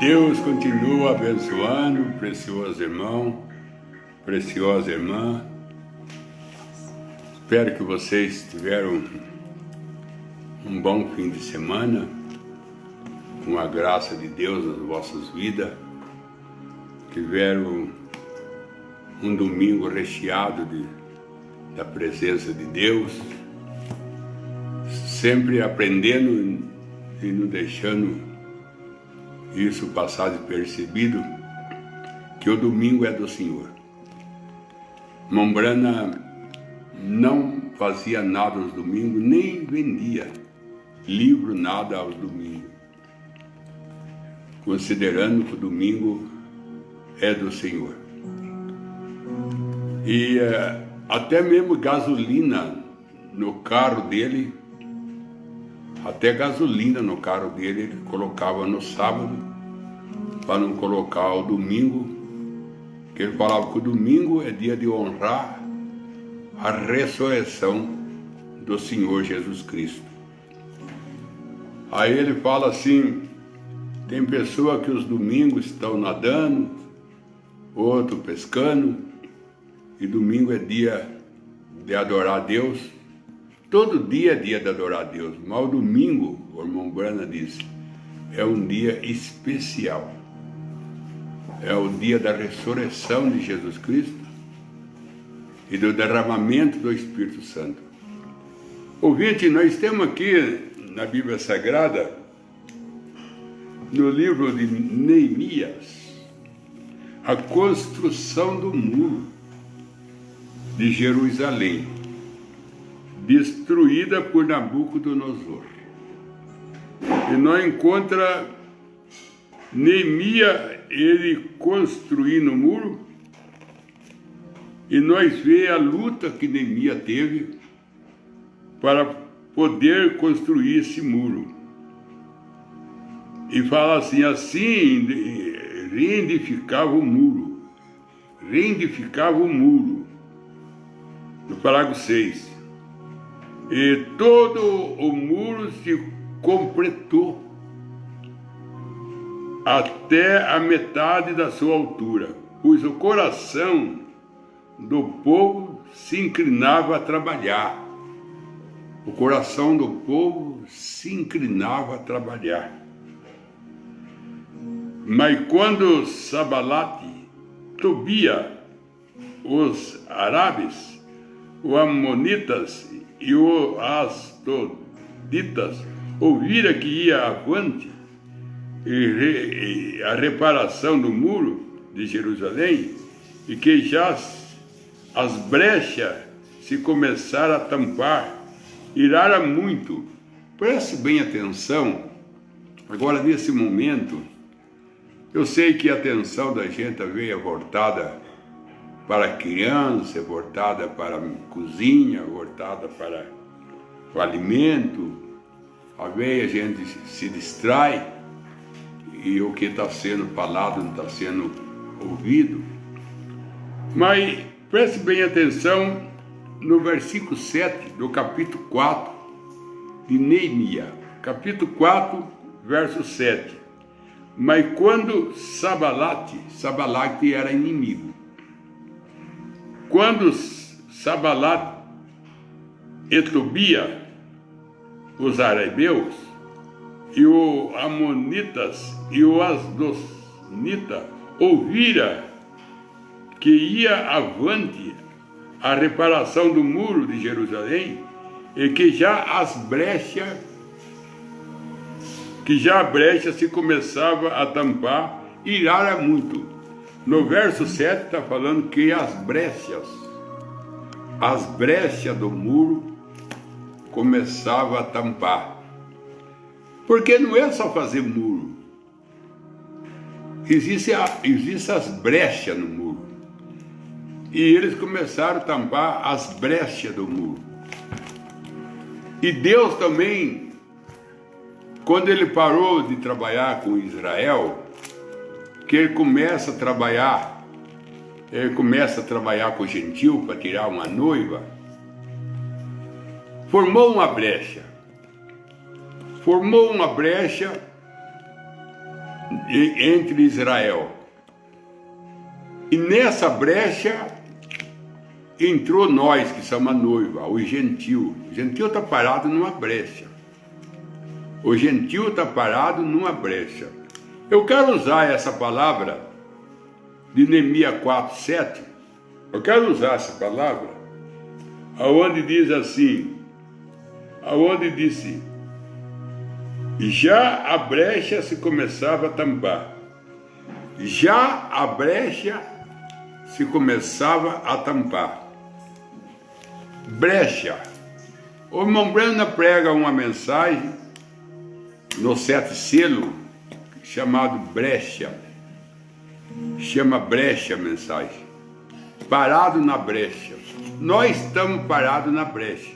Deus continua abençoando, precioso irmão, preciosa irmã. Espero que vocês tiveram um bom fim de semana, com a graça de Deus nas vossas vidas. Tiveram um domingo recheado da presença de Deus, sempre aprendendo e não deixando isso passar despercebido, que o domingo é do Senhor. Mombrana não fazia nada aos domingos, nem vendia livro, nada aos domingos, considerando que o domingo é do Senhor. E até mesmo gasolina no carro dele, ele colocava no sábado, para não colocar o domingo, que ele falava que o domingo é dia de honrar a ressurreição do Senhor Jesus Cristo. Aí ele fala assim, tem pessoa que os domingos estão nadando, outro pescando, e domingo é dia de adorar a Deus. Todo dia é dia de adorar a Deus, mas o domingo, o irmão Brana diz, é um dia especial. É o dia da ressurreição de Jesus Cristo e do derramamento do Espírito Santo. Ouvinte, nós temos aqui na Bíblia Sagrada, no livro de Neemias, a construção do muro de Jerusalém, destruída por Nabucodonosor. E nós encontra Neemias, ele construindo o muro, e nós vê a luta que Neemias teve para poder construir esse muro. E fala assim reedificava o muro, no parágrafo 6. E todo o muro se completou até a metade da sua altura, pois o coração do povo se inclinava a trabalhar. O coração do povo se inclinava a trabalhar. Mas quando Sabalate, Tobia, os árabes, os amonitas e os astoditas ouvira que ia avante a reparação do muro de Jerusalém e que já as brechas se começaram a tampar, irara muito. Preste bem atenção, agora nesse momento, eu sei que a atenção da gente veio voltada para a criança, voltada para a cozinha, voltada para o alimento. Às vezes a gente se distrai e o que está sendo falado não está sendo ouvido. Mas preste bem atenção no versículo 7 do capítulo 4 de Neemias. Capítulo 4, verso 7. Mas quando Sabalate era inimigo, quando Sabalate e Tobia, os arabeus, e os amonitas e os asdonitas ouvira que ia avante a reparação do muro de Jerusalém e que já a brecha se começava a tampar, irara muito. No verso 7 está falando que as brechas do muro começavam a tampar. Porque não é só fazer muro. Existem as brechas no muro. E eles começaram a tampar as brechas do muro. E Deus também, quando ele parou de trabalhar com Israel, que ele começa a trabalhar com o gentil para tirar uma noiva, formou uma brecha entre Israel. E nessa brecha entrou nós, que somos a noiva, o gentil. O gentil está parado numa brecha. O gentil está parado numa brecha. Eu quero usar essa palavra de Neemias 4:7. Eu quero usar essa palavra, aonde diz assim, aonde disse, já a brecha se começava a tampar. Já a brecha se começava a tampar. Brecha. O irmão Brana prega uma mensagem no 7 selo, chamado brecha. Chama brecha a mensagem. Parado na brecha. Nós estamos parados na brecha.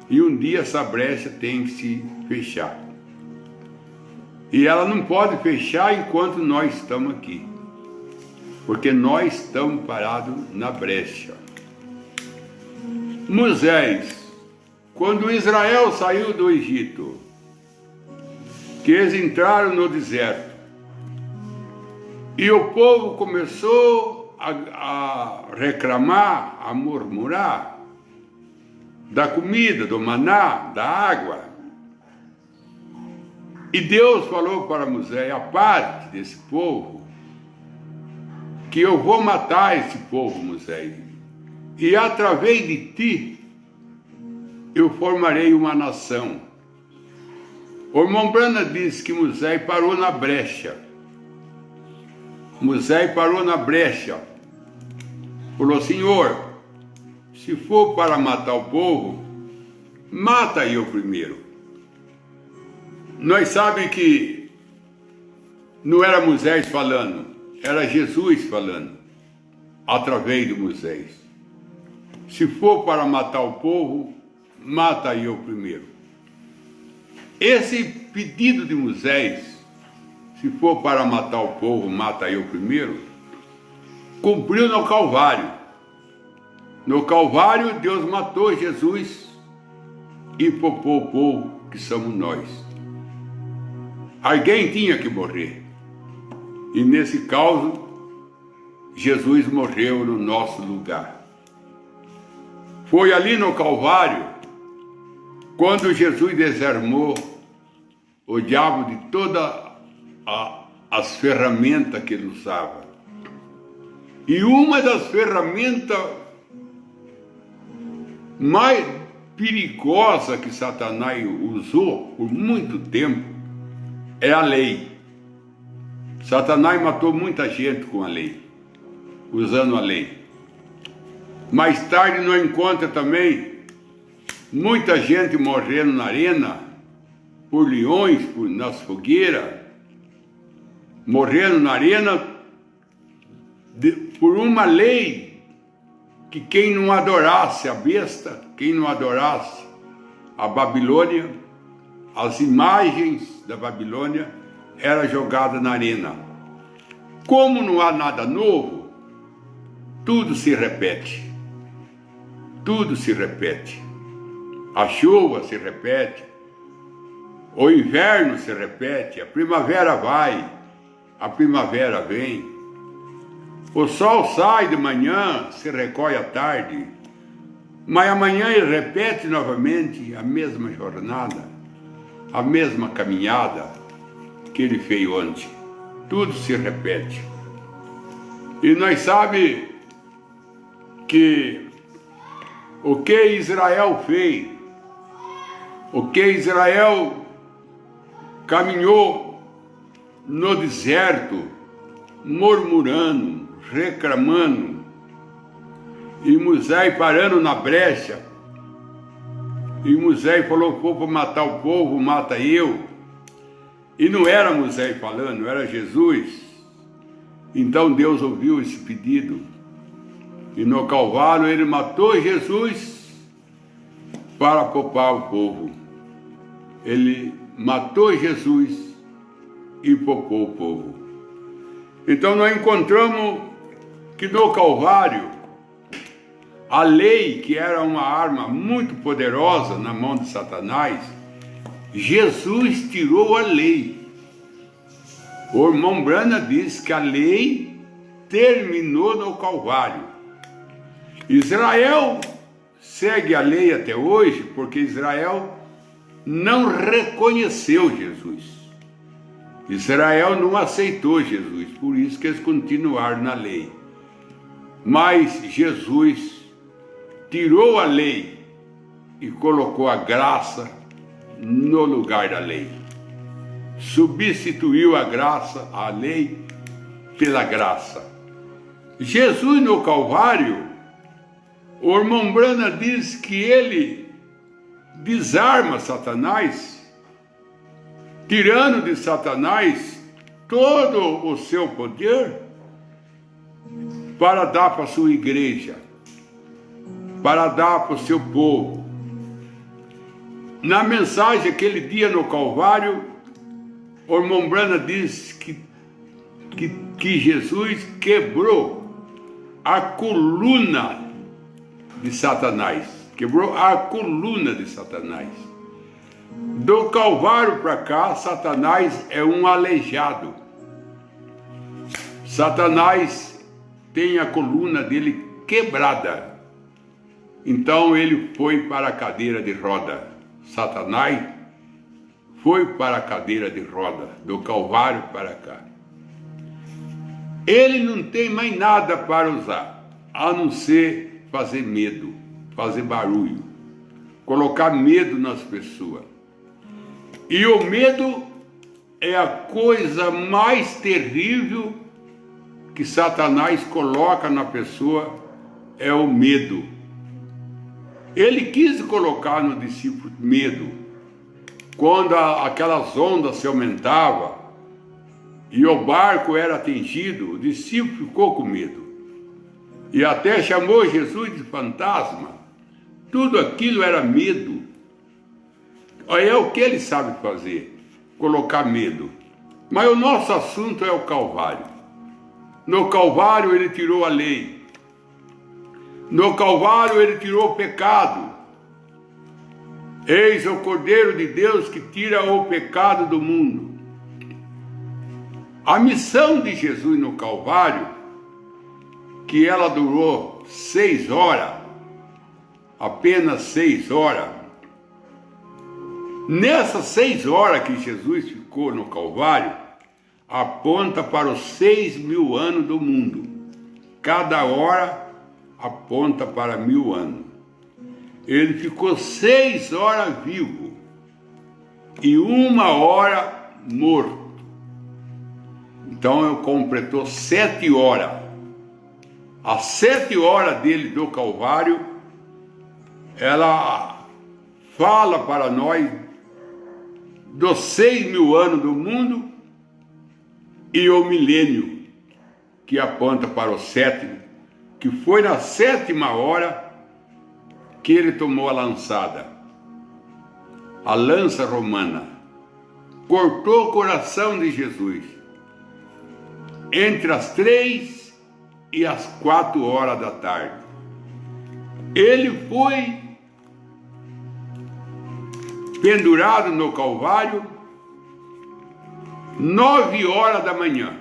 E um dia essa brecha tem que se fechar. E ela não pode fechar enquanto nós estamos aqui. Porque nós estamos parados na brecha. Moisés, quando Israel saiu do Egito, que eles entraram no deserto, e o povo começou a reclamar, a murmurar da comida, do maná, da água. E Deus falou para Moisés, a parte desse povo, que eu vou matar esse povo, Moisés, e através de ti eu formarei uma nação. O irmão Brana disse que Moisés parou na brecha. Moisés parou na brecha. Falou, Senhor, se for para matar o povo, mata eu primeiro. Nós sabemos que não era Moisés falando, era Jesus falando, através de Moisés. Se for para matar o povo, mata eu primeiro. Esse pedido de Moisés, se for para matar o povo, mata eu primeiro, cumpriu no Calvário. No Calvário, Deus matou Jesus e poupou o povo que somos nós. Alguém tinha que morrer. E nesse caso, Jesus morreu no nosso lugar. Foi ali no Calvário, quando Jesus desarmou o diabo de todas as ferramentas que ele usava. E uma das ferramentas mais perigosas que Satanás usou por muito tempo é a lei. Satanás matou muita gente com a lei, usando a lei. Mais tarde nós encontramos também muita gente morrendo na arena, por leões, nas fogueiras, morrendo na arena por uma lei que quem não adorasse a besta, quem não adorasse a Babilônia, as imagens da Babilônia, era jogada na arena. Como não há nada novo, tudo se repete. Tudo se repete. A chuva se repete, o inverno se repete, a primavera vai, a primavera vem. O sol sai de manhã, se recolhe à tarde, mas amanhã ele repete novamente a mesma jornada, a mesma caminhada que ele fez ontem. Tudo se repete. E nós sabemos que o que Israel fez, o que Israel caminhou no deserto, murmurando, reclamando, e Moisés parando na brecha, e Moisés falou, for para matar o povo, mata eu. E não era Moisés falando, era Jesus. Então Deus ouviu esse pedido, e no Calvário ele matou Jesus para poupar o povo. Ele matou Jesus e poupou o povo. Então nós encontramos que no Calvário, a lei, que era uma arma muito poderosa na mão de Satanás, Jesus tirou a lei. O irmão Branham diz que a lei terminou no Calvário. Israel segue a lei até hoje porque Israel não reconheceu Jesus. Israel não aceitou Jesus, por isso que eles continuaram na lei. Mas Jesus tirou a lei e colocou a graça no lugar da lei. Substituiu a graça, a lei, pela graça. Jesus no Calvário, o irmão Branham diz que ele desarma Satanás, tirando de Satanás todo o seu poder para dar para a sua igreja, para dar para o seu povo. Na mensagem aquele dia no Calvário, o irmão Branham diz que Jesus quebrou a coluna de Satanás. Quebrou a coluna de Satanás. Do Calvário para cá, Satanás é um aleijado. Satanás tem a coluna dele quebrada. Então ele foi para a cadeira de roda. Satanás foi para a cadeira de roda, do Calvário para cá. Ele não tem mais nada para usar, a não ser fazer medo, fazer barulho, colocar medo nas pessoas. E o medo é a coisa mais terrível que Satanás coloca na pessoa, é o medo. Ele quis colocar no discípulo medo. Quando aquelas ondas se aumentavam e o barco era atingido, o discípulo ficou com medo. E até chamou Jesus de fantasma. Tudo aquilo era medo. É o que ele sabe fazer, colocar medo. Mas o nosso assunto é o Calvário. No Calvário ele tirou a lei. No Calvário ele tirou o pecado. Eis o Cordeiro de Deus que tira o pecado do mundo. A missão de Jesus no Calvário, que ela durou 6 horas, apenas 6 horas. Nessas 6 horas que Jesus ficou no Calvário, aponta para os 6.000 anos do mundo. Cada hora aponta para 1.000 anos. Ele ficou 6 horas vivo e 1 hora morto. Então ele completou 7 horas. As 7 horas dele do Calvário, ela fala para nós dos 6.000 anos do mundo e o milênio, que aponta para o 7º, que foi na 7ª hora que ele tomou a lançada, a lança romana, cortou o coração de Jesus, entre as 3 e as 4 horas da tarde. Ele foi pendurado no Calvário 9 horas da manhã.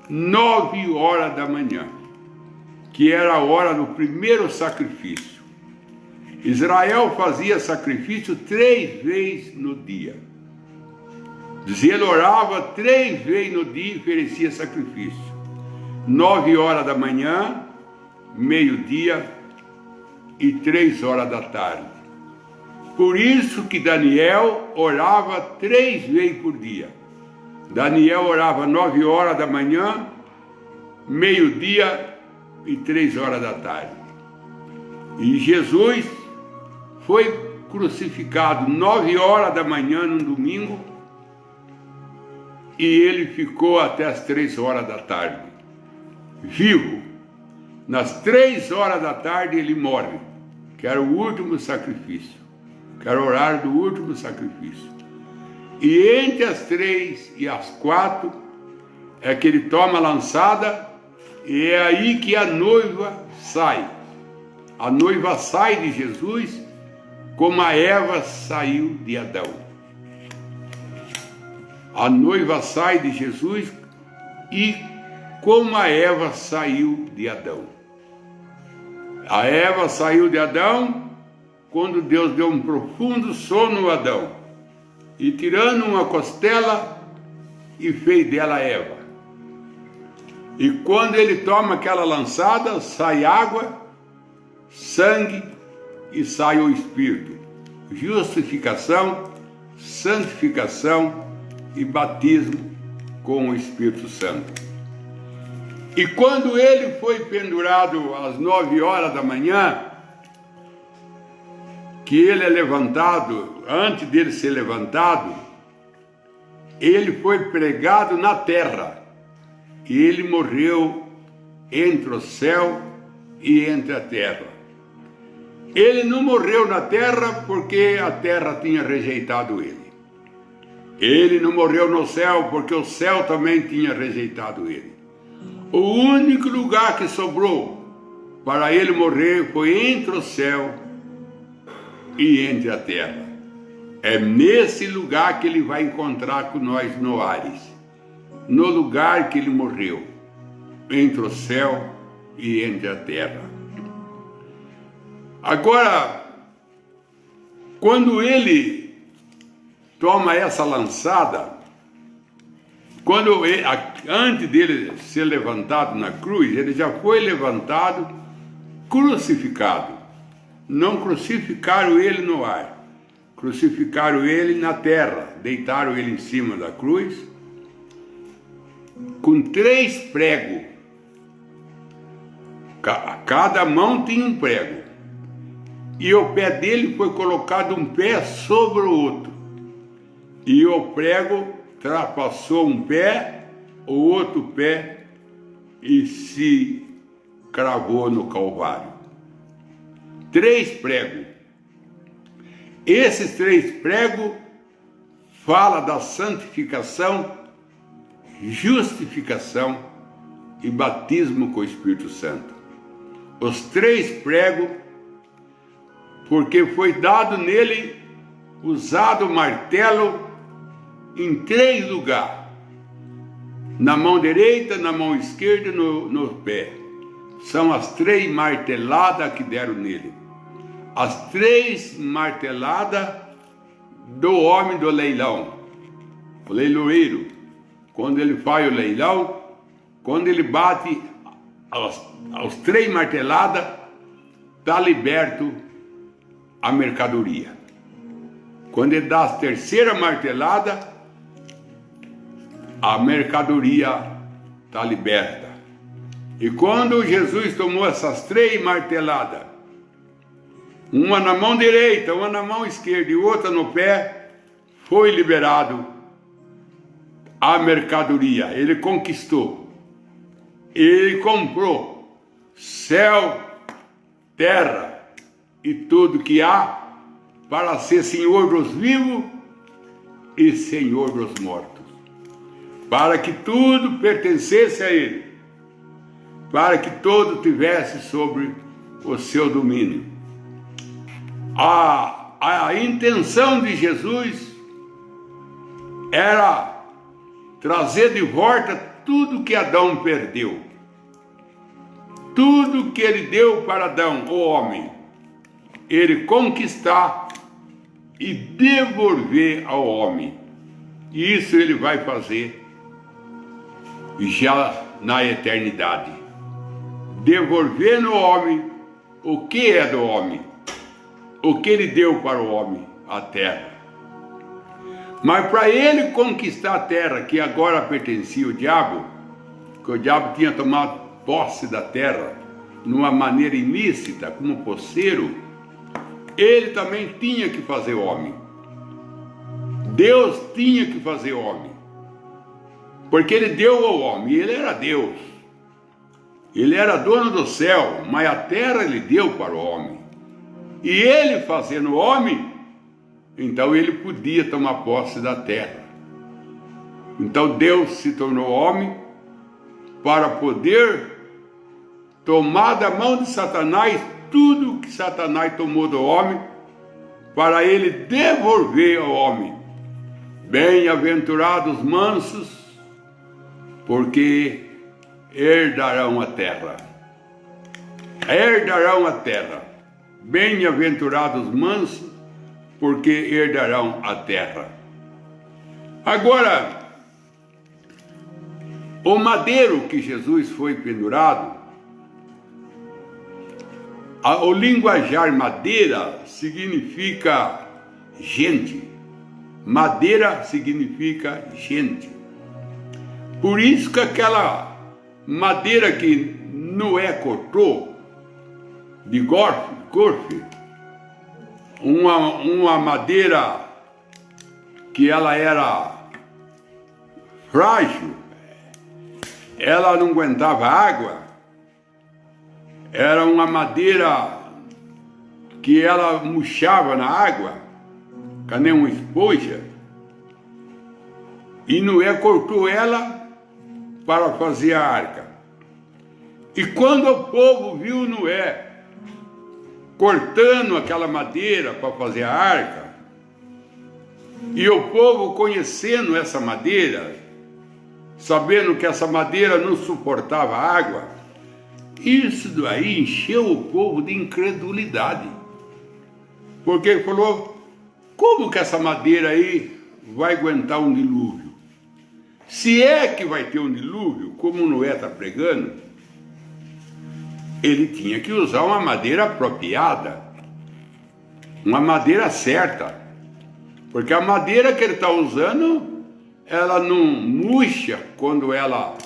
9 horas da manhã, que era a hora do primeiro sacrifício. Israel fazia sacrifício 3 vezes no dia. Ele orava 3 vezes no dia e oferecia sacrifício. 9 horas da manhã, meio-dia e 3 horas da tarde. Por isso que Daniel orava 3 vezes por dia. Daniel orava 9 horas da manhã, meio-dia e 3 horas da tarde. E Jesus foi crucificado 9 horas da manhã num domingo e ele ficou até as 3 horas da tarde, vivo. Nas 3 horas da tarde ele morre, que era o último sacrifício, que era o horário do último sacrifício. E entre as 3 e as 4 é que ele toma a lançada e é aí que a noiva sai. A noiva sai de Jesus como a Eva saiu de Adão. A noiva sai de Jesus e como a Eva saiu de Adão. A Eva saiu de Adão quando Deus deu um profundo sono a Adão, e tirando uma costela e fez dela Eva. E quando ele toma aquela lançada, sai água, sangue e sai o Espírito. Justificação, santificação e batismo com o Espírito Santo. E quando ele foi pendurado às 9 horas da manhã, que ele é levantado, antes dele ser levantado, ele foi pregado na terra. E ele morreu entre o céu e entre a terra. Ele não morreu na terra porque a terra tinha rejeitado ele. Ele não morreu no céu porque o céu também tinha rejeitado ele. O único lugar que sobrou para ele morrer foi entre o céu e entre a terra. É nesse lugar que ele vai encontrar com nós no Ares. No lugar que ele morreu, entre o céu e entre a terra. Agora, quando ele toma essa lançada, antes dele ser levantado na cruz, ele já foi levantado, crucificado. Não crucificaram ele no ar, crucificaram ele na terra, deitaram ele em cima da cruz, com 3 pregos. Cada mão tinha um prego. E o pé dele foi colocado um pé sobre o outro. E o prego ultrapassou um pé, o outro pé, e se cravou no Calvário. 3 pregos. Esses 3 pregos falam da santificação, justificação e batismo com o Espírito Santo. Os 3 pregos, porque foi dado nele, usado o martelo em 3 lugares. Na mão direita, na mão esquerda e no pé. São as 3 marteladas que deram nele. As 3 marteladas do homem do leilão, o leiloeiro. Quando ele faz o leilão, quando ele bate aos 3 marteladas, está liberto a mercadoria. Quando ele dá a 3ª martelada, a mercadoria está liberta. E quando Jesus tomou essas 3 marteladas, uma na mão direita, uma na mão esquerda e outra no pé, foi liberado a mercadoria. Ele conquistou, ele comprou céu, terra e tudo que há, para ser Senhor dos vivos e Senhor dos mortos, para que tudo pertencesse a ele, para que todo tivesse sobre o seu domínio. A intenção de Jesus era trazer de volta tudo que Adão perdeu. Tudo que ele deu para Adão, o homem, ele conquistar e devolver ao homem. E isso ele vai fazer já na eternidade. Devolver no homem o que é do homem, o que ele deu para o homem, a terra. Mas para ele conquistar a terra, que agora pertencia ao diabo, que o diabo tinha tomado posse da terra, numa maneira ilícita, como posseiro, ele também tinha que fazer homem. Deus tinha que fazer homem. Porque ele deu ao homem, ele era Deus. Ele era dono do céu, mas a terra ele deu para o homem. E ele fazendo homem, então ele podia tomar posse da terra. Então Deus se tornou homem para poder tomar da mão de Satanás tudo que Satanás tomou do homem, para ele devolver ao homem Bem-aventurados mansos, porque herdarão a terra. Herdarão a terra. Bem-aventurados mansos, porque herdarão a terra. Agora, o madeiro que Jesus foi pendurado, o linguajar madeira significa gente. Madeira significa gente. Por isso que aquela madeira que Noé cortou de gorfe, uma madeira que ela era frágil, ela não aguentava água, era uma madeira que ela murchava na água, que nem uma esponja, e Noé cortou ela para fazer a arca. E quando o povo viu Noé cortando aquela madeira para fazer a arca, e o povo conhecendo essa madeira, sabendo que essa madeira não suportava água, isso daí encheu o povo de incredulidade. Porque ele falou, como que essa madeira aí vai aguentar um dilúvio? Se é que vai ter um dilúvio, como Noé está pregando, ele tinha que usar uma madeira apropriada, uma madeira certa. Porque a madeira que ele está usando, ela não murcha quando ela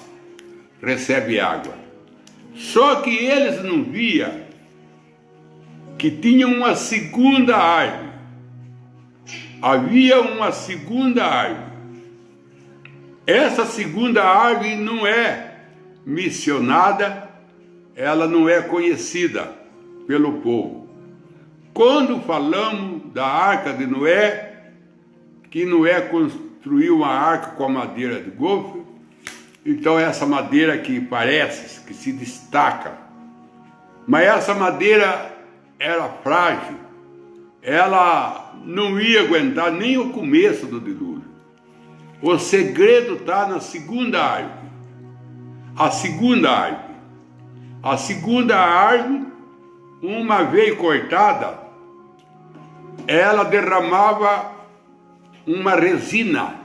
recebe água. Só que eles não viam que tinha uma segunda árvore. Havia uma segunda árvore. Essa segunda árvore não é mencionada, ela não é conhecida pelo povo. Quando falamos da arca de Noé, que Noé construiu uma arca com a madeira de gofre, então essa madeira que parece, que se destaca, mas essa madeira era frágil, ela não ia aguentar nem o começo do dilúvio. O segredo está na segunda árvore. A segunda árvore. A segunda árvore, uma vez cortada, ela derramava uma resina.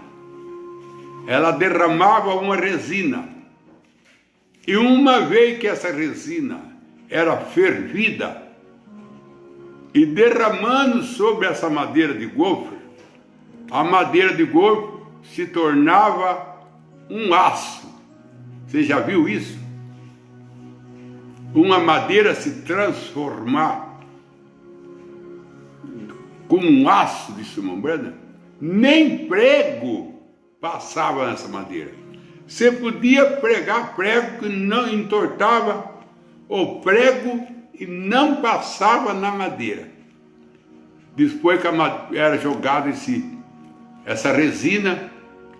Ela derramava uma resina. E uma vez que essa resina era fervida, e derramando sobre essa madeira de gofre, a madeira de gofre se tornava um aço. Você já viu isso? Uma madeira se transformar como um aço de sumambrana. Nem prego passava nessa madeira. Você podia pregar prego que não entortava o prego e não passava na madeira. Depois que era jogado essa resina,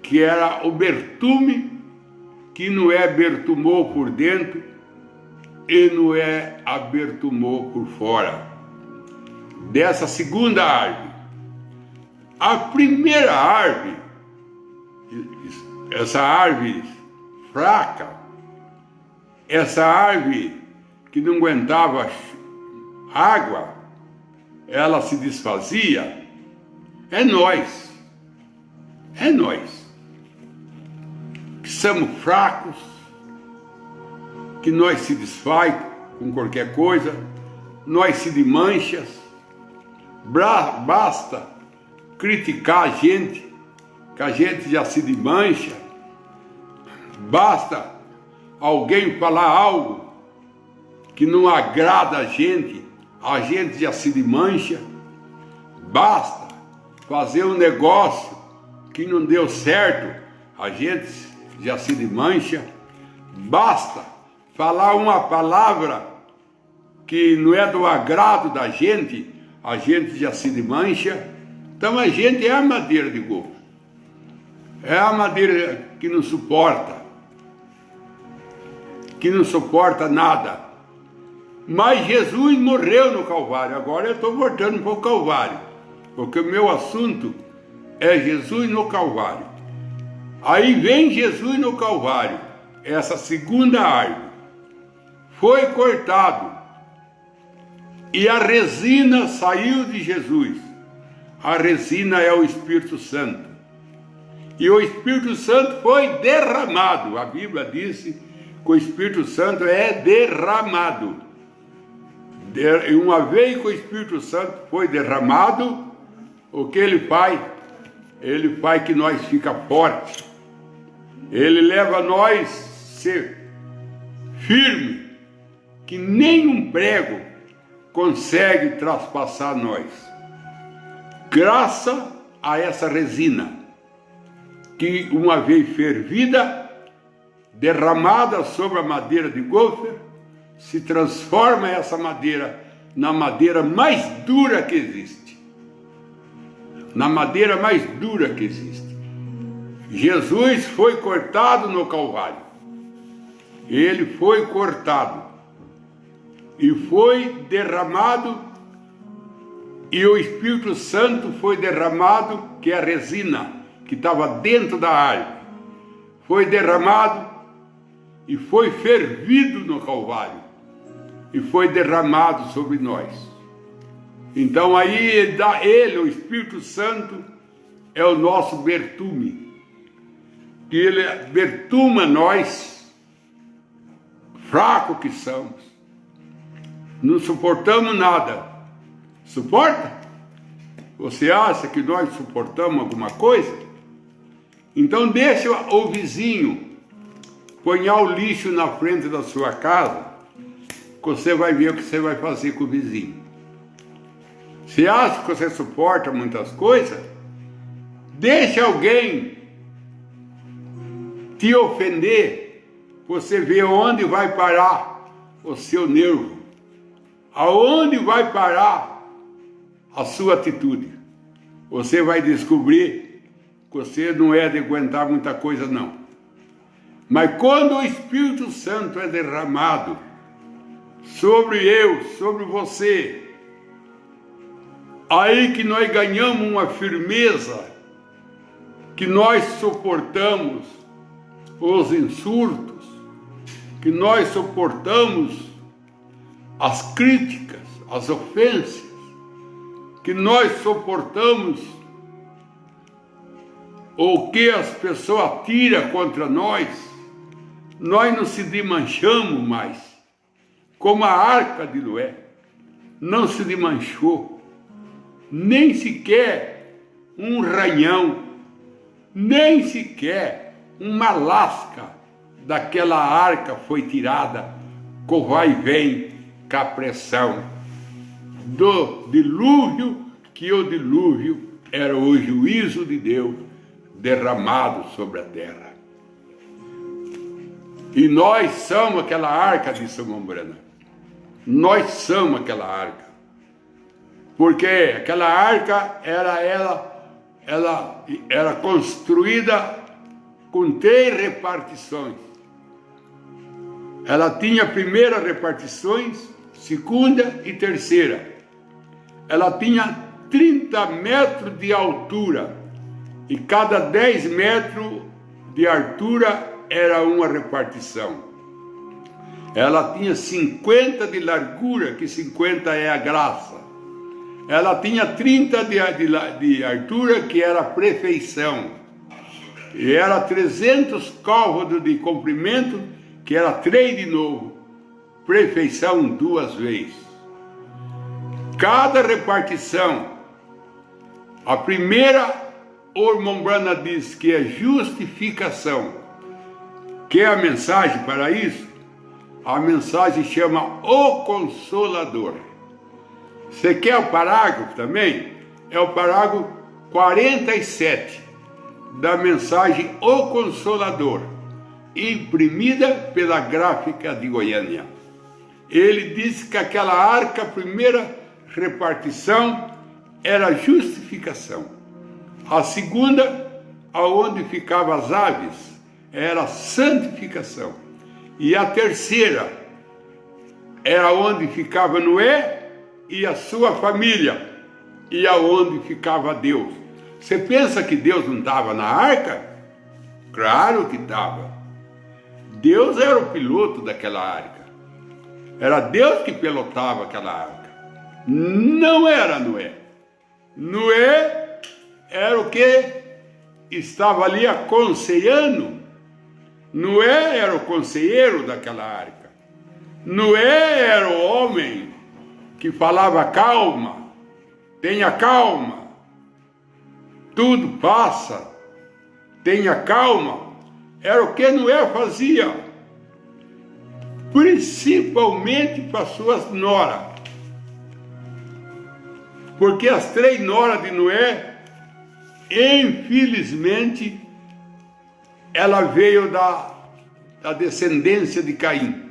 que era o bertume, que Noé bertumou por dentro e Noé abertumou por fora. Dessa segunda árvore. A primeira árvore, essa árvore fraca, essa árvore que não aguentava água, ela se desfazia, é nós. É nós. Que somos fracos, que nós se desfaz com qualquer coisa, nós se de manchas, basta criticar a gente, que a gente já se de mancha, basta alguém falar algo que não agrada a gente já se de mancha, basta fazer um negócio que não deu certo, a gente já se de mancha, basta falar uma palavra que não é do agrado da gente, a gente já se de mancha. Então a gente é a madeira de gofre, é a madeira que não suporta nada. Mas Jesus morreu no Calvário. Agora eu estou voltando para o Calvário, porque o meu assunto é Jesus no Calvário. Aí vem Jesus no Calvário, essa segunda árvore. Foi cortado e a resina saiu de Jesus. A resina é o Espírito Santo. E o Espírito Santo foi derramado. A Bíblia disse que o Espírito Santo é derramado. E uma vez que o Espírito Santo foi derramado, o que ele faz? Ele faz que nós fica forte. Ele leva nós a ser firme, que nenhum prego consegue traspassar nós. Graças a essa resina, que uma vez fervida, derramada sobre a madeira de gofer, se transforma essa madeira na madeira mais dura que existe. Na madeira mais dura que existe. Jesus foi cortado no Calvário. Ele foi cortado e foi derramado, e o Espírito Santo foi derramado, que é a resina que estava dentro da árvore, foi derramado e foi fervido no Calvário e foi derramado sobre nós. Então aí ele, o Espírito Santo, é o nosso bertume, que ele bertuma nós, fracos que somos, não suportamos nada. Suporta? Você acha que nós suportamos alguma coisa? Então deixa o vizinho ponhar o lixo na frente da sua casa, que você vai ver o que você vai fazer com o vizinho. Você acha que você suporta muitas coisas? Deixa alguém te ofender, você vê onde vai parar o seu nervo, aonde vai parar a sua atitude. Você vai descobrir que você não é de aguentar muita coisa, não. Mas quando o Espírito Santo é derramado sobre eu, sobre você, aí que nós ganhamos uma firmeza, que nós suportamos os insultos, que nós suportamos as críticas, as ofensas, que nós suportamos o que as pessoas tiram contra nós, nós não se desmanchamos mais, como a arca de Noé não se desmanchou, nem sequer um ranhão, nem sequer uma lasca daquela arca foi tirada com vai e vem, com a pressão do dilúvio, que o dilúvio era o juízo de Deus derramado sobre a terra. E nós somos aquela arca de Samambrana. Nós somos aquela arca. Porque aquela arca era construída com 3 repartições. Ela tinha a primeira repartições, segunda e terceira. Ela tinha 30 metros de altura e cada 10 metros de altura era uma repartição. Ela tinha 50 de largura, que 50 é a graça. Ela tinha 30 de altura, que era a perfeição. E era 300 côvados de comprimento, que era 3 de novo. Perfeição 2 vezes. Cada repartição, a primeira, o irmão Brana diz que é justificação. Que é a mensagem para isso? A mensagem chama o Consolador. Você quer o parágrafo também? É o parágrafo 47 da mensagem O Consolador, imprimida pela Gráfica de Goiânia. Ele disse que aquela arca, a primeira repartição, era justificação. A segunda, aonde ficavam as aves, era santificação. E a terceira era onde ficava Noé e a sua família, e aonde ficava Deus. Você pensa que Deus não estava na arca? Claro que estava. Deus era o piloto daquela arca. Era Deus que pilotava aquela arca. Não era Noé. Noé era o que estava ali aconselhando. Noé era o conselheiro daquela arca. Noé era o homem que falava calma, tenha calma, tudo passa, tenha calma. Era o que Noé fazia, principalmente para suas noras. Porque as 3 noras de Noé, infelizmente, ela veio da descendência de Caim.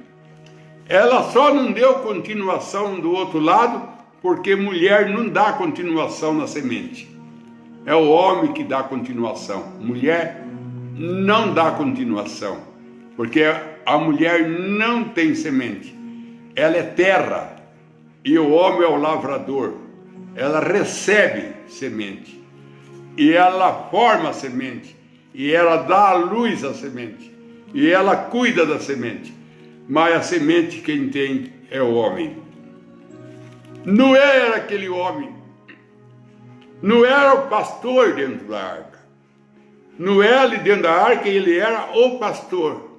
Ela só não deu continuação do outro lado, porque mulher não dá continuação na semente. É o homem que dá continuação. Mulher não dá continuação, porque a mulher não tem semente. Ela é terra e o homem é o lavrador. Ela recebe semente e ela forma a semente e ela dá à luz a semente e ela cuida da semente. Mas a semente quem tem é o homem. Noé era aquele homem. Noé era o pastor dentro da arca. Noé ali dentro da arca, ele era o pastor.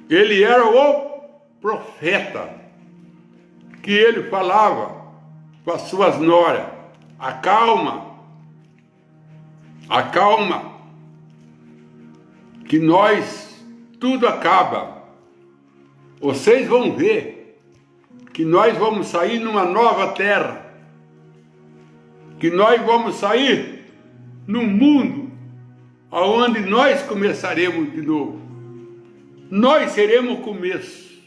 Ele era o profeta. Que ele falava com as suas noras: acalma, acalma, que nós, tudo acaba. Vocês vão ver que nós vamos sair numa nova terra, que nós vamos sair num mundo onde nós começaremos de novo. Nós seremos o começo,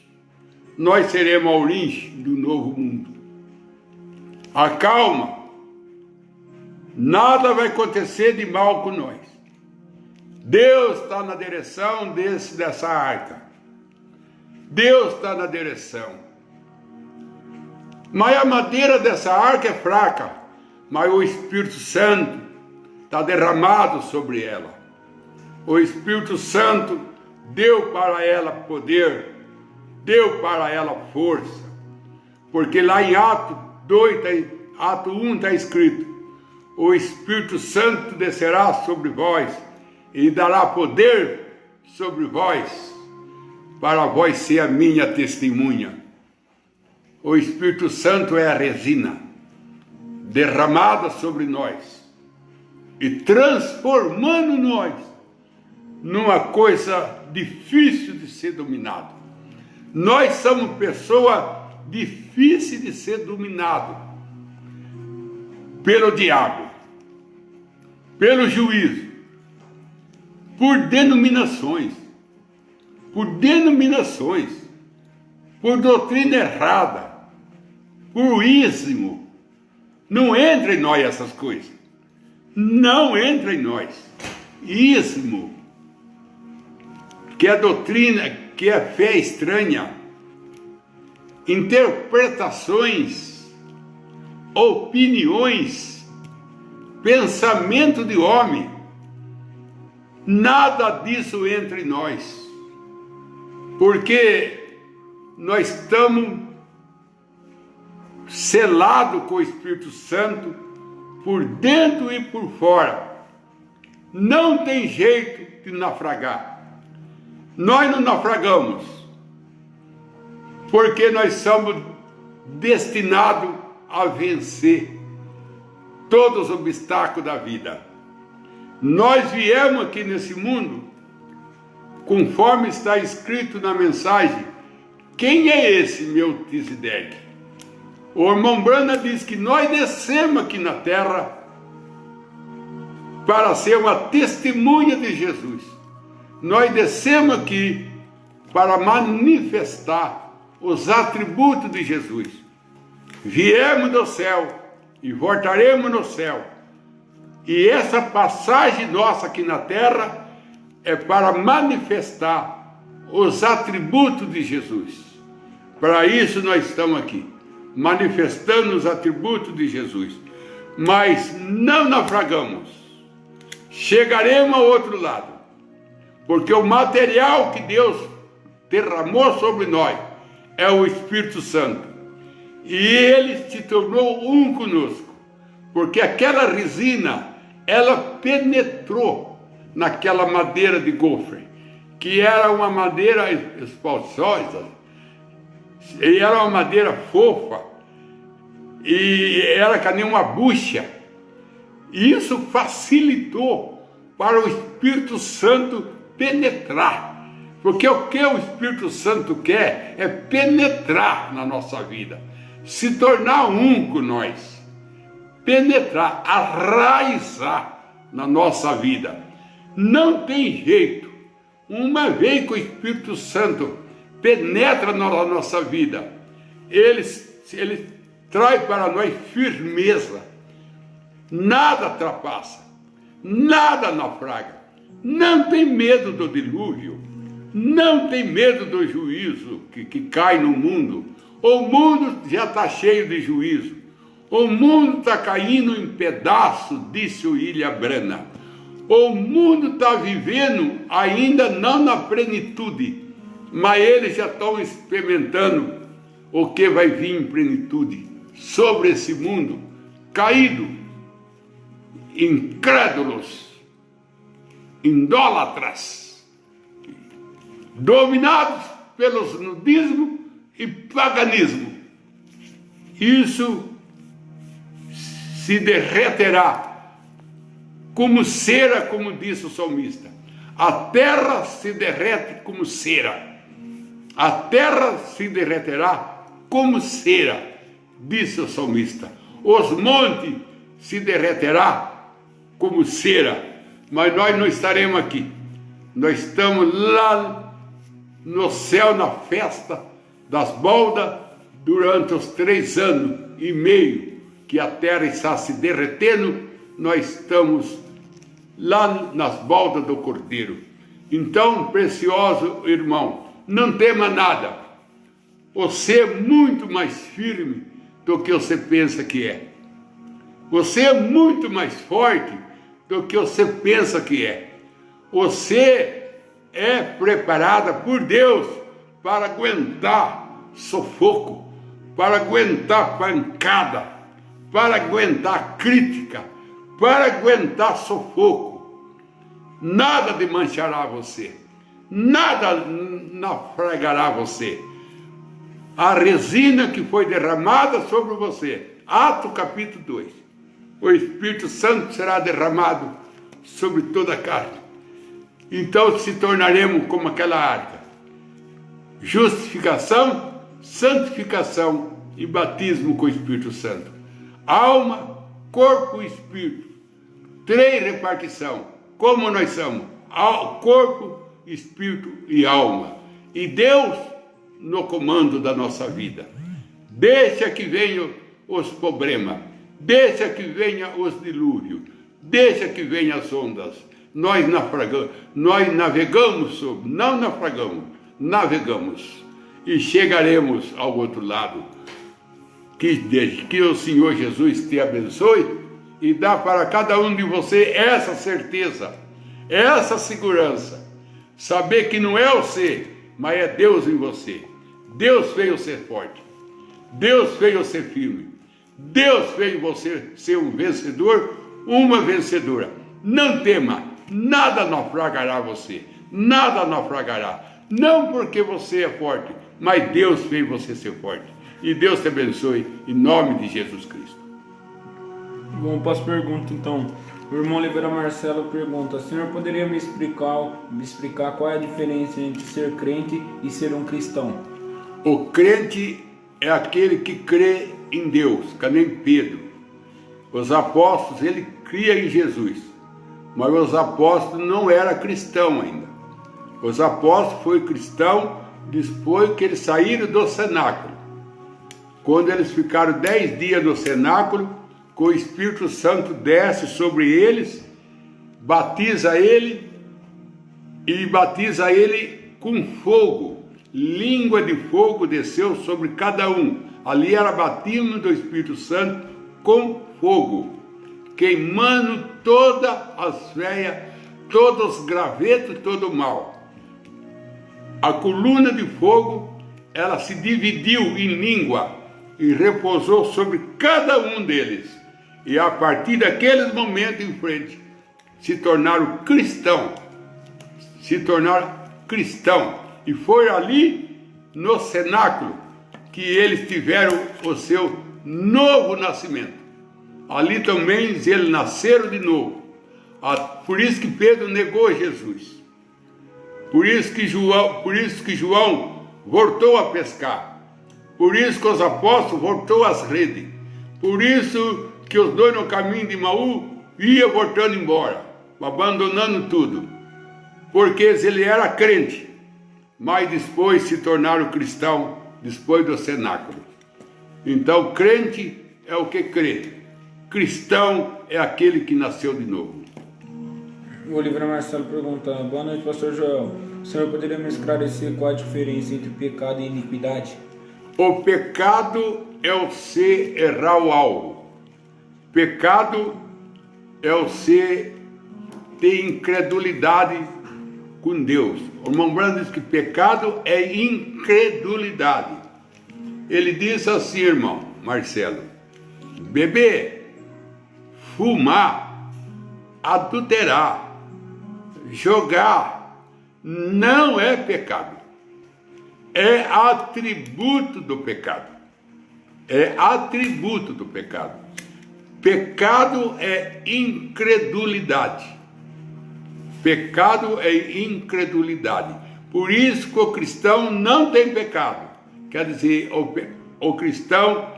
nós seremos a origem do novo mundo. Acalma, nada vai acontecer de mal com nós. Deus está na direção dessa arca. Deus está na direção. Mas a madeira dessa arca é fraca, mas o Espírito Santo está derramado sobre ela. O Espírito Santo deu para ela poder, deu para ela força, porque lá em Ato 1 está escrito: o Espírito Santo descerá sobre vós e dará poder sobre vós, para vós ser a minha testemunha. O Espírito Santo é a resina derramada sobre nós e transformando nós numa coisa difícil de ser dominado. Nós somos pessoa difícil de ser dominado pelo diabo, pelo juízo, por denominações, por doutrina errada, por ismo. Não entra em nós essas coisas. Não entra em nós. Ismo, que é doutrina, que é fé estranha, interpretações, opiniões, pensamento de homem. Nada disso entra em nós, porque nós estamos selados com o Espírito Santo por dentro e por fora. Não tem jeito de naufragar. Nós não naufragamos, porque nós somos destinados a vencer todos os obstáculos da vida. Nós viemos aqui nesse mundo, conforme está escrito na mensagem: quem é esse Melquisedeque? O irmão Brana diz que nós descemos aqui na terra para ser uma testemunha de Jesus. Nós descemos aqui para manifestar os atributos de Jesus. Viemos do céu e voltaremos no céu. E essa passagem nossa aqui na terra é para manifestar os atributos de Jesus. Para isso nós estamos aqui, manifestando os atributos de Jesus. mas não naufragamos. Chegaremos ao outro lado, porque o material que Deus derramou sobre nós é o Espírito Santo, e Ele se tornou um conosco, porque aquela resina, ela penetrou naquela madeira de gofre, que era uma madeira espalhosa, e era uma madeira fofa, e era que nem uma bucha. Isso facilitou para o Espírito Santo penetrar, porque o que o Espírito Santo quer é penetrar na nossa vida, se tornar um com nós, penetrar, arraizar na nossa vida. Não tem jeito. Uma vez que o Espírito Santo penetra na nossa vida, ele traz para nós firmeza. Nada ultrapassa, nada naufraga. Não tem medo do dilúvio, não tem medo do juízo que cai no mundo. O mundo já está cheio de juízo. O mundo está caindo em pedaços, disse o William Branham. O mundo está vivendo ainda não na plenitude, mas eles já estão experimentando o que vai vir em plenitude sobre esse mundo caído, incrédulos, idólatras, dominados pelos nudismo e paganismo. Isso se derreterá como cera, como disse o salmista. A terra se derrete como cera. A terra se derreterá como cera, disse o salmista. Os montes se derreterá como cera. Mas nós não estaremos aqui. Nós estamos lá no céu, na festa das baldas, durante os 3 anos e meio que a terra está se derretendo. Nós estamos lá nas baldas do Cordeiro. Então, precioso irmão, não tema nada. Você é muito mais firme do que você pensa que é. Você é muito mais forte do que você pensa que é. Você é preparada por Deus para aguentar sufoco, para aguentar pancada, para aguentar crítica, para aguentar sufoco. Nada desmanchará você, nada naufragará você. A resina que foi derramada sobre você, Atos capítulo 2, o Espírito Santo será derramado sobre toda a carne. Então se tornaremos como aquela arca. Justificação, santificação e batismo com o Espírito Santo. Alma, corpo e espírito. 3 repartição. Como nós somos? Corpo, espírito e alma. E Deus no comando da nossa vida. Deixa que venham os problemas. Deixa que venham os dilúvios. Deixa que venham as ondas. Nós navegamos sobre, não naufragamos, navegamos. E chegaremos ao outro lado. Que o Senhor Jesus te abençoe e dá para cada um de vocês essa certeza, essa segurança. Saber que não é você, mas é Deus em você. Deus fez você forte. Deus fez você firme. Deus fez você ser um vencedor, uma vencedora. Não tema, nada naufragará você. Nada naufragará. Não porque você é forte, mas Deus fez você ser forte. E Deus te abençoe, em nome de Jesus Cristo. Bom, passo pergunta então. O irmão Oliveira Marcelo pergunta: Senhor, poderia me explicar qual é a diferença entre ser crente e ser um cristão? O crente é aquele que crê em Deus, que nem Pedro. Os apóstolos, ele cria em Jesus, mas os apóstolos não eram cristãos ainda. Os apóstolos foram cristãos depois que eles saíram do cenáculo. Quando eles ficaram 10 dias no cenáculo, o Espírito Santo desce sobre eles, batiza ele com fogo. Língua de fogo desceu sobre cada um. Ali era batismo do Espírito Santo com fogo. queimando todas as velhas, todos os gravetos, todo o mal. A coluna de fogo, ela se dividiu em língua e repousou sobre cada um deles. E a partir daqueles momentos em frente, se tornaram cristãos. E foi ali no cenáculo que eles tiveram o seu novo nascimento. Ali também eles nasceram de novo. Por isso que Pedro negou Jesus. Por isso que João voltou a pescar. Por isso que os apóstolos voltou às redes. Por isso que os dois no caminho de Maú iam voltando embora, abandonando tudo. Porque ele era crente, mas depois se tornaram cristãos, depois do cenáculo. Então, crente é o que crê. Cristão é aquele que nasceu de novo. O Oliveira Marcelo pergunta: boa noite, pastor Joel. O senhor poderia me esclarecer qual a diferença entre pecado e iniquidade? O pecado é você errar o alvo. Pecado é você ter incredulidade com Deus. O irmão Branham diz que pecado é incredulidade. Ele diz assim, irmão Marcelo: beber, fumar, adulterar, jogar, não é pecado. É atributo do pecado. É atributo do pecado. Pecado é incredulidade. Pecado é incredulidade. Por isso que o cristão não tem pecado. Quer dizer, o cristão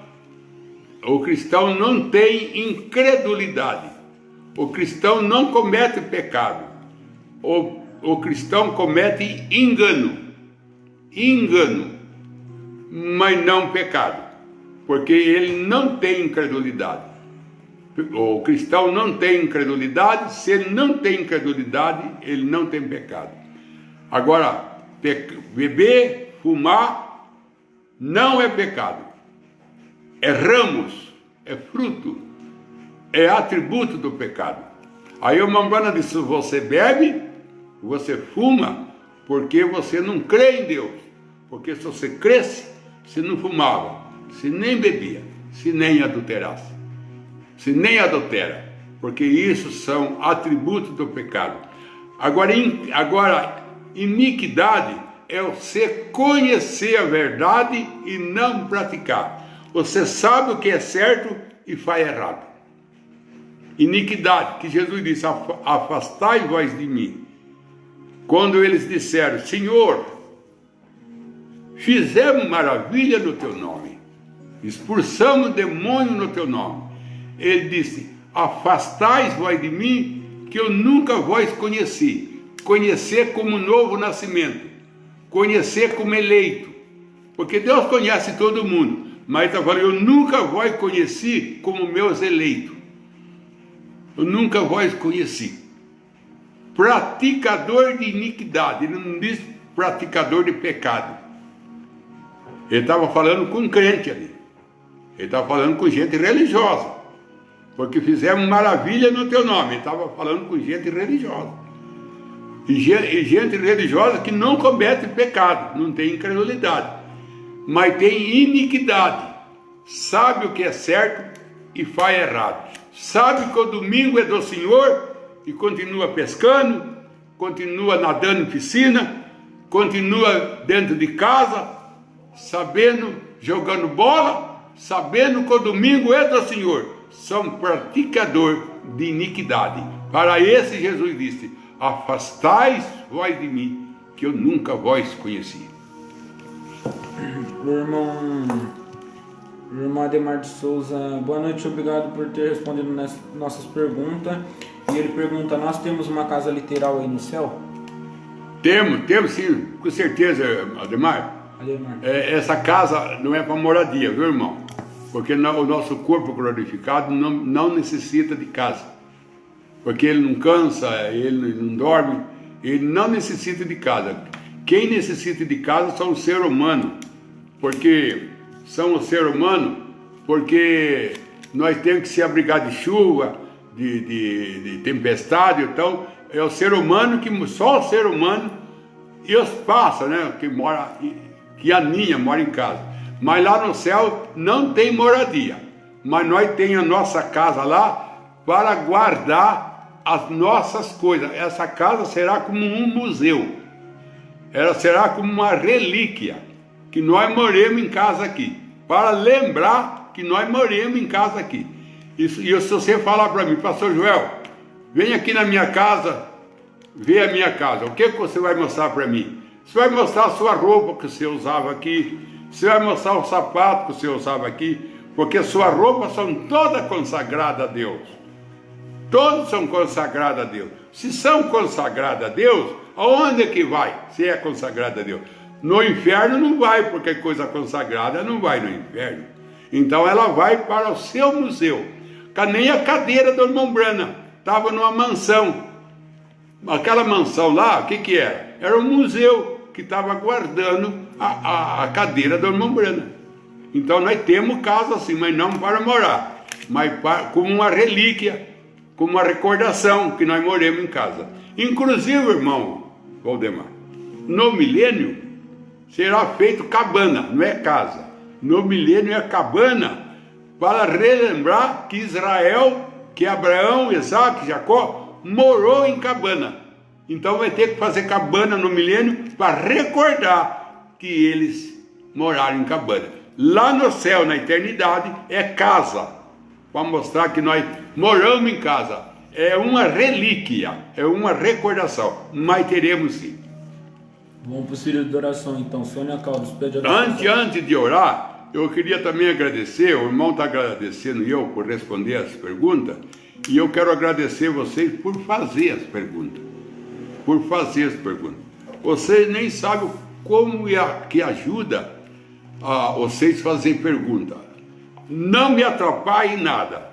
não tem incredulidade. O cristão não comete pecado. O cristão comete engano, mas não pecado, porque ele não tem incredulidade. O cristão não tem incredulidade. Se ele não tem incredulidade, ele não tem pecado. Agora, beber, fumar, não é pecado. É ramos, é fruto, é atributo do pecado. Aí o Mambana disse: você bebe, você fuma, porque você não crê em Deus. Porque se você cresce, você não fumava, você nem bebia, se nem adulterasse, se nem adultera, porque isso são atributos do pecado. Agora, iniquidade é você conhecer a verdade e não praticar. Você sabe o que é certo e faz errado. Iniquidade, que Jesus disse: afastai vós de mim. Quando eles disseram: Senhor, fizemos maravilha no teu nome, expulsamos demônio no teu nome. Ele disse: afastai vós de mim, que eu nunca vos conheci. Conhecer como novo nascimento, conhecer como eleito, porque Deus conhece todo mundo, mas está falando: eu nunca vos conheci como meus eleitos. Eu nunca vos conheci. Praticador de iniquidade. Ele não diz praticador de pecado. Ele estava falando com crente ali. Ele estava falando com gente religiosa. Porque fizemos maravilha no teu nome. Ele estava falando com gente religiosa. E gente religiosa que não comete pecado, não tem incredulidade, mas tem iniquidade. Sabe o que é certo e faz errado. Sabe que o domingo é do Senhor e continua pescando, continua nadando em piscina, continua dentro de casa, sabendo, jogando bola, sabendo que o domingo é do Senhor. São praticadores de iniquidade. Para esse Jesus disse: afastais vós de mim, que eu nunca vos conheci. O irmão Ademar de Souza: boa noite, obrigado por ter respondido nossas perguntas. E ele pergunta: nós temos uma casa literal aí no céu? Temos sim, com certeza, Ademar. Essa casa não é para moradia, viu, irmão? Porque o nosso corpo glorificado não necessita de casa. Porque ele não cansa, ele não dorme, ele não necessita de casa. Quem necessita de casa são os seres humanos. Porque são os seres humanos, porque nós temos que se abrigar de chuva, de tempestade. Então é o ser humano só o ser humano e os pássaros, né, que aninha, mora em casa. Mas lá no céu não tem moradia, mas nós temos a nossa casa lá para guardar as nossas coisas. Essa casa será como um museu, ela será como uma relíquia, que nós moremos em casa aqui, para lembrar que nós moremos em casa aqui. E se você falar para mim, pastor Joel, vem aqui na minha casa, vê a minha casa, o que você vai mostrar para mim? Você vai mostrar a sua roupa que você usava aqui, você vai mostrar o sapato que você usava aqui, porque suas roupas são todas consagradas a Deus. Todos são consagrados a Deus. Se são consagrados a Deus, aonde é que vai? Se é consagrado a Deus. No inferno não vai, porque coisa consagrada não vai no inferno. Então ela vai para o seu museu. Nem a cadeira do irmão Brana estava numa mansão. Aquela mansão lá, o que era? Era um museu que estava guardando a cadeira do irmão Brana. Então nós temos casa assim, mas não para morar, mas como uma relíquia, como uma recordação que nós moremos em casa. Inclusive, irmão Valdemar, no milênio será feito cabana, não é casa. No milênio é cabana, para relembrar que Israel, que Abraão, Isaac, Jacó, morou em cabana. Então vai ter que fazer cabana no milênio para recordar que eles moraram em cabana. Lá no céu, na eternidade, é casa, para mostrar que nós moramos em casa. É uma relíquia, é uma recordação, mas teremos sim. Vamos para o círio de oração então. Sônia Caldas, pede oração. Antes de orar, eu queria também agradecer, o irmão está agradecendo eu por responder as perguntas, e eu quero agradecer vocês por fazer as perguntas. Por fazer as perguntas. Vocês nem sabem como que ajuda a vocês fazer perguntas. Não me atrapalhe em nada.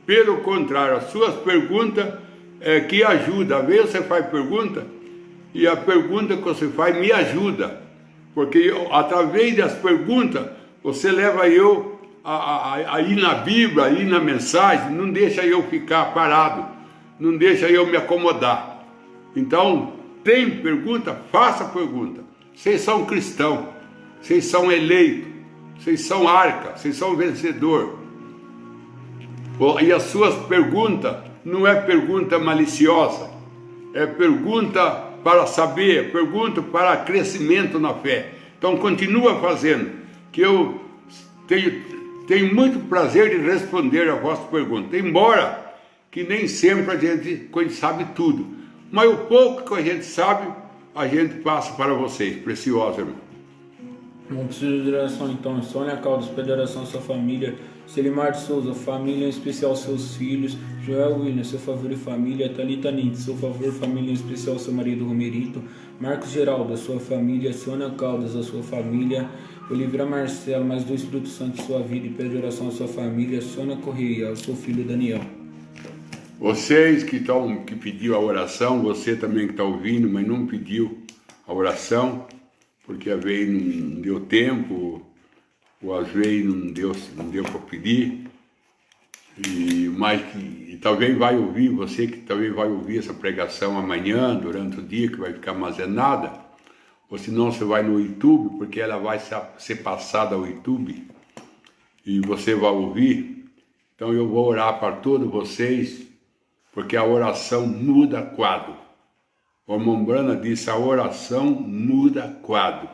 Pelo contrário, as suas perguntas é que ajudam. Às vezes você faz pergunta e a pergunta que você faz me ajuda. Porque através das perguntas você leva eu a ir na Bíblia, a ir na mensagem, não deixa eu ficar parado, não deixa eu me acomodar. Então, tem pergunta? Faça pergunta. Vocês são cristãos, vocês são eleitos, vocês são arca, vocês são vencedor. E as suas perguntas não é pergunta maliciosa, é pergunta para saber, é pergunta para crescimento na fé. Então, continua fazendo, que eu tenho muito prazer de responder a vossa pergunta, embora que nem sempre a gente sabe tudo, mas o pouco que a gente sabe, a gente passa para vocês, preciosos irmãos. Vamos precisar de oração então. Sônia Caldas, pede oração à sua família. Selimar de Souza, família, em especial seus filhos. Joel Williams, seu favor e família. Thalita Nint, seu favor, família, em especial seu marido Romerito. Marcos Geraldo, a sua família. Sônia Caldas, a sua família. Olivia Marcelo, mais do Espírito Santo em sua vida, e pede oração à sua família. Sônia Correia, ao seu filho Daniel. Vocês que pediu a oração, você também que está ouvindo, mas não pediu a oração, porque às vezes não deu tempo, ou às vezes não deu para pedir, mas que talvez vai ouvir, você que talvez vai ouvir essa pregação amanhã, durante o dia, que vai ficar armazenada, ou se não você vai no YouTube, porque ela vai ser passada ao YouTube, e você vai ouvir. Então eu vou orar para todos vocês, porque a oração muda quadro. O irmão Brana disse, a oração muda quadro.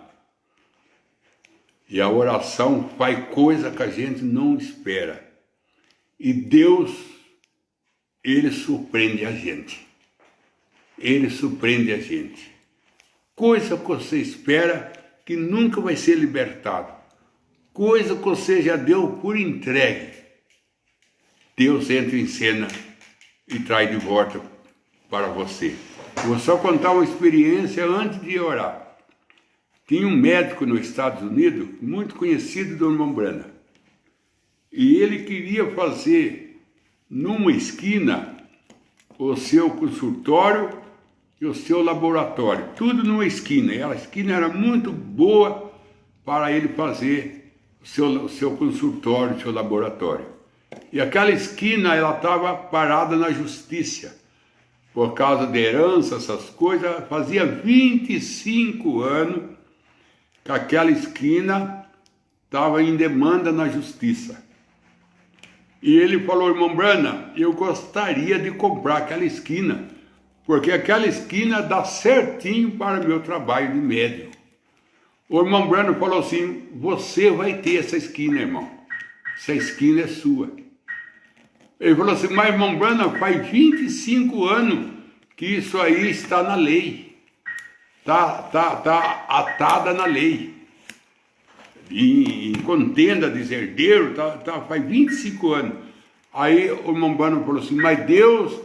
E a oração faz coisa que a gente não espera. E Deus, Ele surpreende a gente. Ele surpreende a gente. Coisa que você espera que nunca vai ser libertado. Coisa que você já deu por entregue. Deus entra em cena e traz de volta para você. Vou só contar uma experiência antes de orar. Tinha um médico nos Estados Unidos, muito conhecido do irmão Brana. E ele queria fazer, numa esquina, o seu consultório e o seu laboratório. Tudo numa esquina. E a esquina era muito boa para ele fazer o seu consultório, o seu laboratório. E aquela esquina, ela estava parada na justiça. Por causa de herança, essas coisas, fazia 25 anos que aquela esquina estava em demanda na justiça. E ele falou, irmão Brana, eu gostaria de comprar aquela esquina, porque aquela esquina dá certinho para o meu trabalho de médico. O irmão Brana falou assim, você vai ter essa esquina, irmão. Essa esquina é sua. Ele falou assim, mas irmão Brana, faz 25 anos que isso aí está na lei. Tá atada na lei. Em contenda de herdeiro, faz 25 anos. Aí o irmão Brana falou assim, mas Deus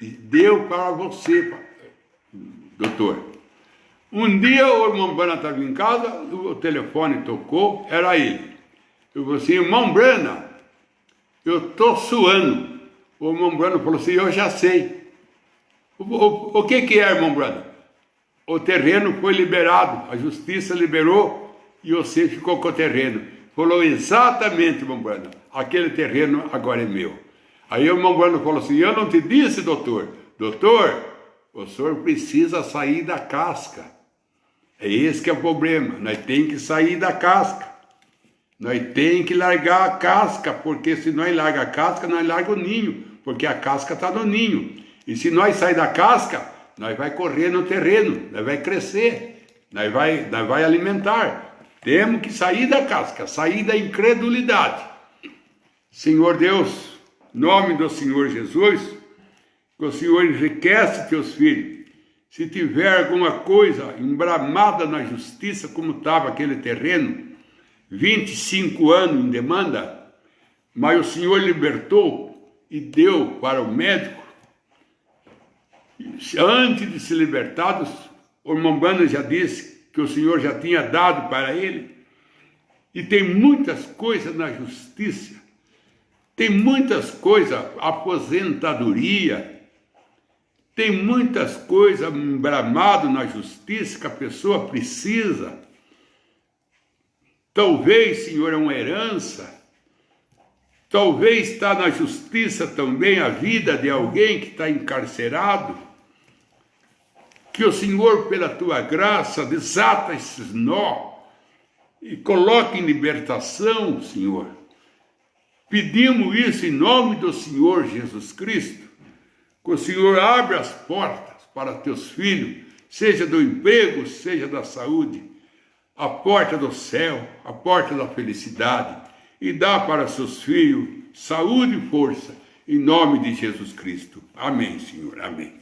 deu para você, doutor. Um dia o irmão Brana estava em casa, o telefone tocou, era ele. Eu falei assim, irmão Brana, eu estou suando. O irmão Brana falou assim, eu já sei. O que é, irmão Brana? O terreno foi liberado, a justiça liberou e você ficou com o terreno. Falou, exatamente, irmão Brana, aquele terreno agora é meu. Aí o irmão Brana falou assim, eu não te disse, doutor? Doutor, o senhor precisa sair da casca. É esse que é o problema, nós temos que sair da casca. Nós temos que largar a casca, porque se nós larga a casca, nós larga o ninho, porque a casca está no ninho. E se nós sair da casca, nós vai correr no terreno, nós vai crescer, nós vai alimentar. Temos que sair da casca, sair da incredulidade. Senhor Deus, em nome do Senhor Jesus, que o Senhor enriquece teus filhos. Se tiver alguma coisa embramada na justiça, como estava aquele terreno, 25 anos em demanda, mas o Senhor libertou e deu para o médico. Antes de ser libertados, o irmão Brana já disse que o Senhor já tinha dado para ele. E tem muitas coisas na justiça, tem muitas coisas, aposentadoria, tem muitas coisas embramado na justiça que a pessoa precisa. Talvez, Senhor, é uma herança. Talvez está na justiça também a vida de alguém que está encarcerado. Que o Senhor, pela tua graça, desata esses nó e coloque em libertação, Senhor. Pedimos isso em nome do Senhor Jesus Cristo. Que o Senhor abra as portas para teus filhos, seja do emprego, seja da saúde, a porta do céu, a porta da felicidade, e dá para seus filhos saúde e força, em nome de Jesus Cristo. Amém, Senhor. Amém.